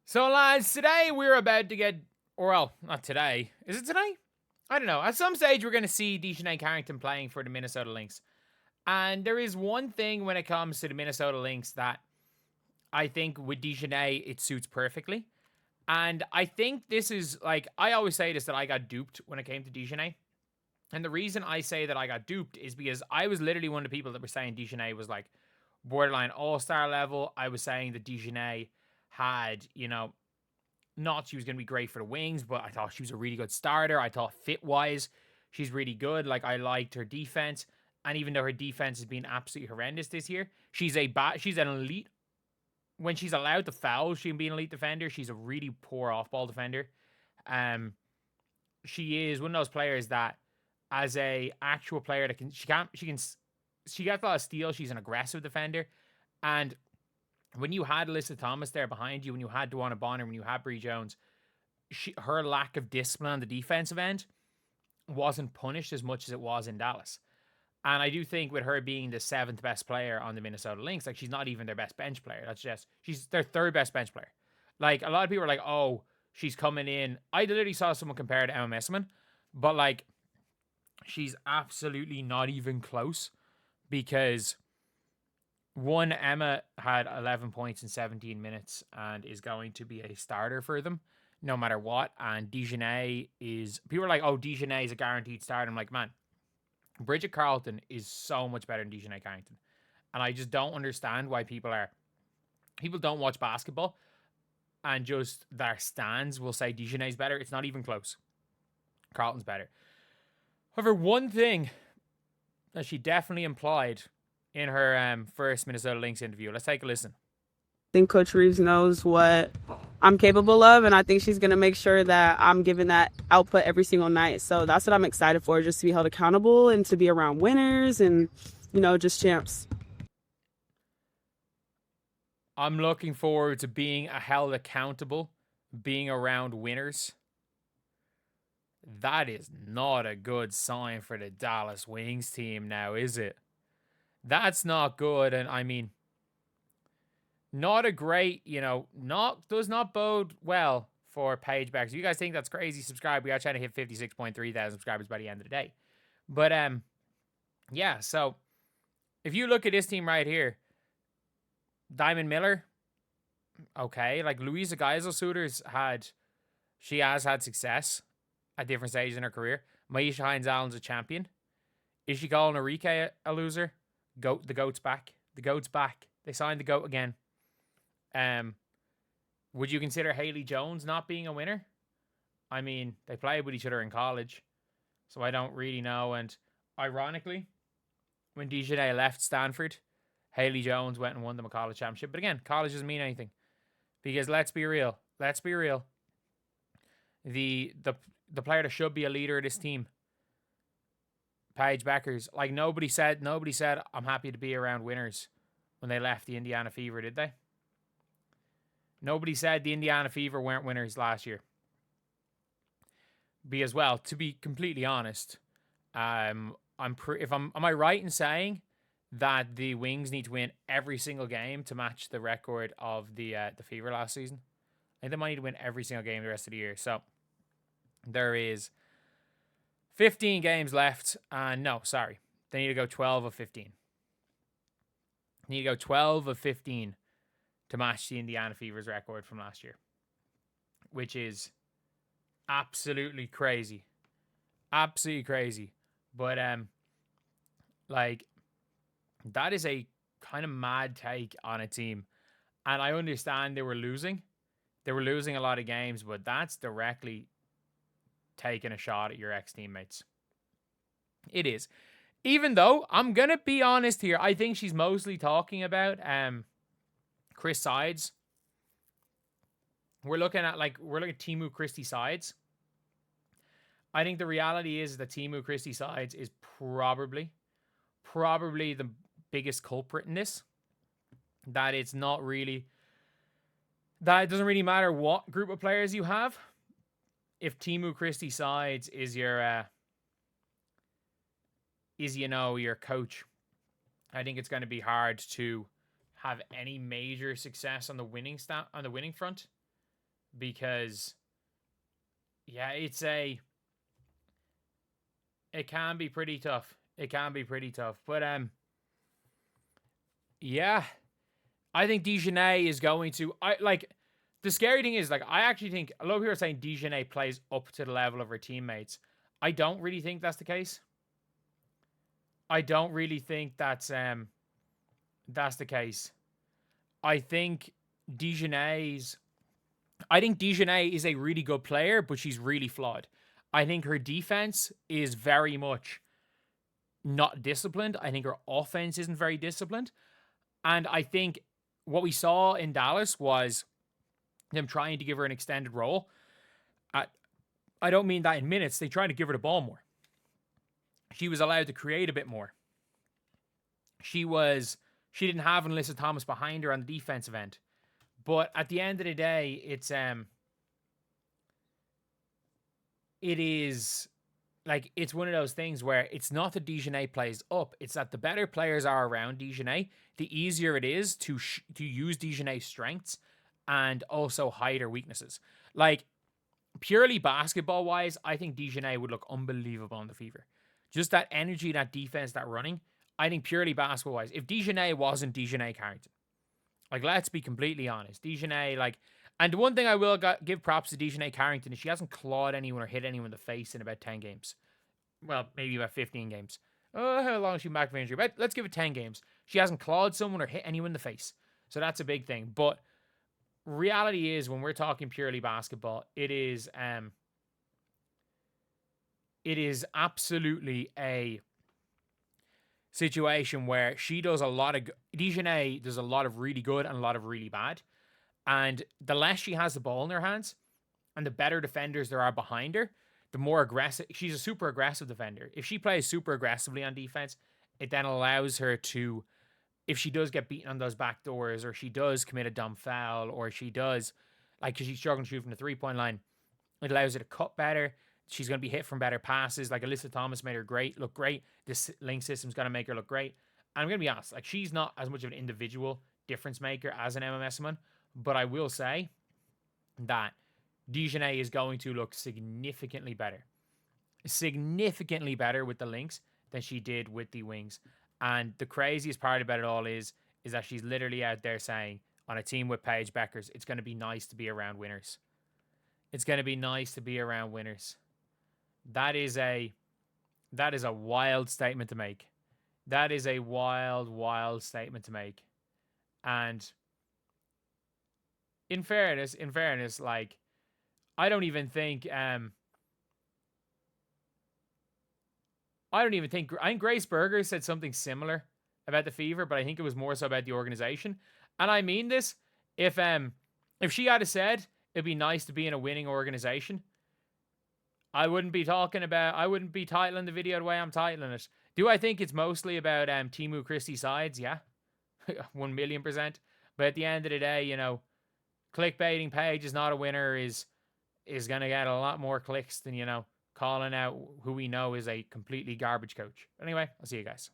So, lads, today we're about to get, or well, not today. Is it today? I don't know. At some stage, we're going to see Dijonai Carrington playing for the Minnesota Lynx. And there is one thing when it comes to the Minnesota Lynx that I think with Dijonai, it suits perfectly. And I think this is like, I always say this, that I got duped when it came to Dijonai. And the reason I say that I got duped is because I was literally one of the people that were saying Dijonai was like borderline all-star level. I was saying that Dijonai had, not she was going to be great for the Wings, but I thought she was a really good starter. I thought fit-wise, she's really good. Like, I liked her defense. And even though her defense has been absolutely horrendous this year, she's an elite. When she's allowed to foul, she can be an elite defender. She's a really poor off-ball defender. She is one of those players that, as a actual player, that she gets a lot of steals. She's an aggressive defender. And when you had Alyssa Thomas there behind you, when you had Duana Bonner, when you had Bree Jones, her lack of discipline on the defensive end wasn't punished as much as it was in Dallas. And I do think with her being the 7th best player on the Minnesota Lynx, like, she's not even their best bench player. She's their 3rd best bench player. Like, a lot of people are like, oh, she's coming in. I literally saw someone compare to Emma Messman, but like, she's absolutely not even close, because one, Emma had 11 points in 17 minutes and is going to be a starter for them no matter what. And Dijonai is, people are like, oh, Dijonai is a guaranteed starter. I'm like, man, Bridget Carleton is so much better than Dijonai Carrington. And I just don't understand why people don't watch basketball and just their stands will say Dijonai's better. It's not even close. Carleton's better. However, one thing that she definitely implied in her first Minnesota Lynx interview. Let's take a listen. I think Coach Reeves knows what I'm capable of, and I think she's going to make sure that I'm giving that output every single night. So that's what I'm excited for, just to be held accountable and to be around winners and, just champs. I'm looking forward to being held accountable, being around winners. That is not a good sign for the Dallas Wings team now, is it? That's not good. And I mean, not a great, does not bode well for Paige Bueckers. If you guys think that's crazy, subscribe. We are trying to hit 56.3 thousand subscribers by the end of the day. But yeah, so if you look at this team right here, Diamond Miller, okay, like Louisa Geisel-Suiters has had success at different stages in her career. Maisha Hines-Allen's a champion. Is she calling Enrique a loser? The GOAT's back. The GOAT's back. They signed the GOAT again. Would you consider Haley Jones not being a winner? I mean, they played with each other in college, so I don't really know. And ironically, when Dijonai left Stanford, Haley Jones went and won them a college championship. But again, college doesn't mean anything, because let's be real. The player that should be a leader of this team, Paige Bueckers, like, nobody said I'm happy to be around winners when they left the Indiana Fever, did they? Nobody said the Indiana Fever weren't winners last year. Because, well, to be completely honest, am I right in saying that the Wings need to win every single game to match the record of the Fever last season? I think they might need to win every single game the rest of the year. So there is 15 games left. No, sorry. They need to go 12 of 15. They need to go 12 of 15 to match the Indiana Fever's record from last year, which is absolutely crazy. Absolutely crazy. But, like, that is a kind of mad take on a team. And I understand they were losing. They were losing a lot of games, but that's directly taking a shot at your ex-teammates. It is. Even though, I'm going to be honest here, I think she's mostly talking about Chris Sides. We're looking at Timu Christie Sides. I think the reality is that Timu Christie Sides is probably the biggest culprit in this. That it doesn't really matter what group of players you have. If Timu Christie Sides is your coach, I think it's going to be hard to have any major success on the winning front. because yeah, it can be pretty tough. It can be pretty tough. But yeah, I think Dijonai is going to. The scary thing is, like, I actually think a lot of people are saying Dijonai plays up to the level of her teammates. I don't really think that's the case. I don't really think that's the case. I think Dijonai is a really good player, but she's really flawed. I think her defense is very much not disciplined. I think her offense isn't very disciplined. And I think what we saw in Dallas was them trying to give her an extended role. I don't mean that in minutes. They tried to give her the ball more. She was allowed to create a bit more. She didn't have Alyssa Thomas behind her on the defensive end. But at the end of the day, it is like, it's one of those things where it's not that Dijonai plays up. It's that the better players are around Dijonai, the easier it is to use Dijonai's strengths and also hide her weaknesses. Like, purely basketball-wise, I think Dijonai would look unbelievable on the Fever. Just that energy, that defense, that running. I think purely basketball-wise, if Dijonai wasn't Dijonai Carrington, like, let's be completely honest, Dijonai, like, and the one thing I will give props to Dijonai Carrington is she hasn't clawed anyone or hit anyone in the face in about 10 games. Well, maybe about 15 games. Oh, how long has she been back from injury? But let's give it 10 games. She hasn't clawed someone or hit anyone in the face. So that's a big thing. But reality is, when we're talking purely basketball, it is absolutely a situation where she does a lot of... Dijonai does a lot of really good and a lot of really bad. And the less she has the ball in her hands and the better defenders there are behind her, the more aggressive... She's a super aggressive defender. If she plays super aggressively on defense, it then allows her to... If she does get beaten on those back doors, or she does commit a dumb foul, or she does... Like, because she's struggling to shoot from the three-point line, it allows her to cut better. She's going to be hit from better passes. Like, Alyssa Thomas made her look great. This link system's going to make her look great. And I'm going to be honest, like, she's not as much of an individual difference maker as an MMS woman, but I will say that Dijonai is going to look significantly better with the links than she did with the wings. And the craziest part about it all is that she's literally out there saying, on a team with Paige Bueckers, it's going to be nice to be around winners. It's going to be nice to be around winners. That is a wild statement to make. That is a wild statement to make. And in fairness, like, I think Grace Berger said something similar about the Fever, but I think it was more so about the organization. And I mean this, if she had said it'd be nice to be in a winning organization, I wouldn't be titling the video the way I'm titling it. Do I think it's mostly about Timu Christie sides? Yeah. 1,000,000%. But at the end of the day, you know, clickbaiting Paige is not a winner is going to get a lot more clicks than, you know, calling out who we know is a completely garbage coach. Anyway, I'll see you guys.